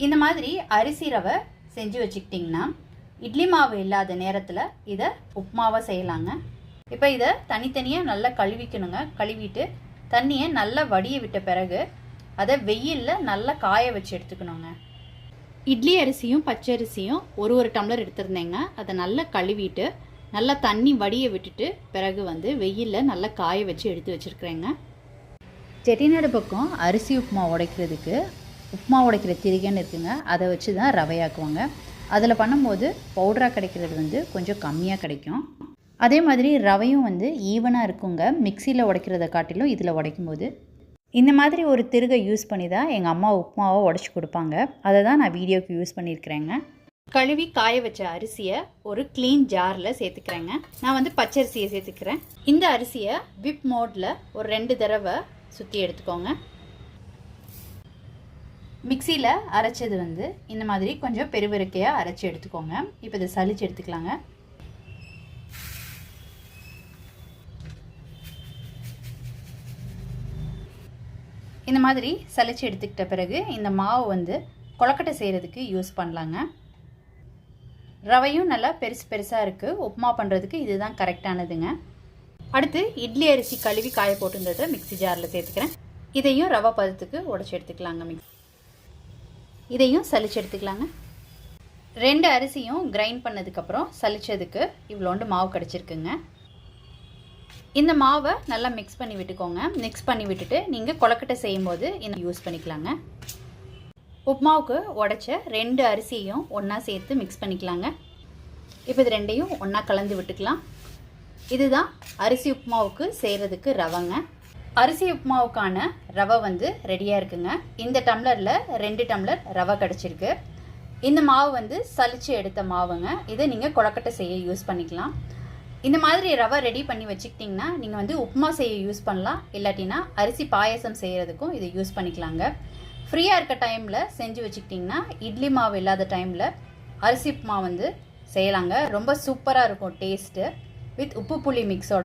இந்த மாதிரி அரிசி ரவை செஞ்சு வச்சுக்கிட்டிங்கன்னா இட்லி மாவு இல்லாத நேரத்தில் இதை உப்புமாவாக செய்யலாங்க. இப்போ இதை தனித்தனியாக நல்லா கழுவிக்கணுங்க. கழுவிட்டு தண்ணியை நல்லா வடிய விட்ட பிறகு அதை வெயிலில் நல்லா காய வச்சு எடுத்துக்கணுங்க. இட்லி அரிசியும் பச்சரிசியும் ஒரு டம்ளர் எடுத்துருந்தேங்க. அதை நல்லா கழுவிட்டு நல்லா தண்ணி வடிய விட்டுட்டு பிறகு வெயிலில் நல்லா காய வச்சு எடுத்து வச்சுருக்குறேங்க. செட்டிநாடு பக்கம் அரிசி உப்புமா உடைக்கிறதுக்கு உப்புமா உடைக்கிற திரிகைன்னு இருக்குங்க. அதை வச்சு தான் ரவையாக்குவாங்க. அதில் பண்ணும்போது பவுடராக கிடைக்கிறது கொஞ்சம் கம்மியாக கிடைக்கும். அதே மாதிரி ரவையும் ஈவனாக இருக்குங்க. மிக்சியில் உடைக்கிறத காட்டிலும் இதில் உடைக்கும்போது இந்த மாதிரி ஒரு திருகை யூஸ் பண்ணி தான் எங்கள் அம்மா உப்புமாவை உடச்சி கொடுப்பாங்க. அதை தான் நான் வீடியோக்கு யூஸ் பண்ணியிருக்கிறேங்க. கழுவி காய வச்ச அரிசியை ஒரு க்ளீன் ஜாரில் சேர்த்துக்கிறேங்க. நான் பச்சரிசியை சேர்த்துக்கிறேன். இந்த அரிசியை விப் மோடில் ஒரு 2 தடவை சுற்றி எடுத்துக்கோங்க. மிக்சியில் அரைச்சது இந்த மாதிரி கொஞ்சம் பெருவிருக்கையாக அரைச்சி எடுத்துக்கோங்க. இப்போ இதை சலிச்சு எடுத்துக்கலாங்க. இந்த மாதிரி சலிச்சு எடுத்துக்கிட்ட பிறகு இந்த மாவு கொழக்கட்டை செய்கிறதுக்கு யூஸ் பண்ணலாங்க. ரவையும் நல்லா பெருசாக இருக்குது. உப்புமா பண்ணுறதுக்கு இதுதான் கரெக்டானதுங்க. அடுத்து இட்லி அரிசி கழுவி காய போட்டுருந்ததை மிக்சி ஜாரில் சேர்த்துக்கிறேன். இதையும் ரவை பதத்துக்கு உடச்சி எடுத்துக்கலாங்க. இதையும் சலிச்சு எடுத்துக்கலாங்க. 2 அரிசியும் கிரைண்ட் பண்ணதுக்கப்புறம் சலிச்சதுக்கு இவ்வளோண்டு மாவு கிடச்சிருக்குங்க. இந்த மாவை நல்லா மிக்ஸ் பண்ணி விட்டுக்கோங்க. மிக்ஸ் பண்ணி விட்டுட்டு நீங்கள் கொழக்கட்டை செய்யும்போது இன்னும் யூஸ் பண்ணிக்கலாங்க. உப்புமாவுக்கு உடைச்ச 2 அரிசியையும் ஒன்றா சேர்த்து மிக்ஸ் பண்ணிக்கலாங்க. இப்போ இது 2ஐயும் ஒன்றா கலந்து விட்டுக்கலாம். இதுதான் அரிசி உப்புமாவுக்கு செய்கிறதுக்கு ரவைங்க. அரிசி உப்புமாவுக்கான ரவை ரெடியாக இருக்குங்க. இந்த டம்ளரில் 2 டம்ளர் ரவை கிடச்சிருக்கு. இந்த மாவு சலிச்சு எடுத்த மாவுங்க. இதை நீங்கள் கொழக்கட்டை செய்ய யூஸ் பண்ணிக்கலாம். இந்த மாதிரி ரவை ரெடி பண்ணி வச்சுக்கிட்டிங்கன்னா நீங்கள் உப்புமா செய்ய யூஸ் பண்ணலாம். இல்லாட்டினா அரிசி பாயசம் செய்கிறதுக்கும் இதை யூஸ் பண்ணிக்கலாங்க. ஃப்ரீயாக இருக்க டைமில் செஞ்சு வச்சுக்கிட்டிங்கன்னா இட்லி மாவு இல்லாத டைமில் அரிசி உப்புமா செய்யலாங்க. ரொம்ப சூப்பராக இருக்கும் டேஸ்ட்டு வித் உப்பு புளி மிக்ஸோட.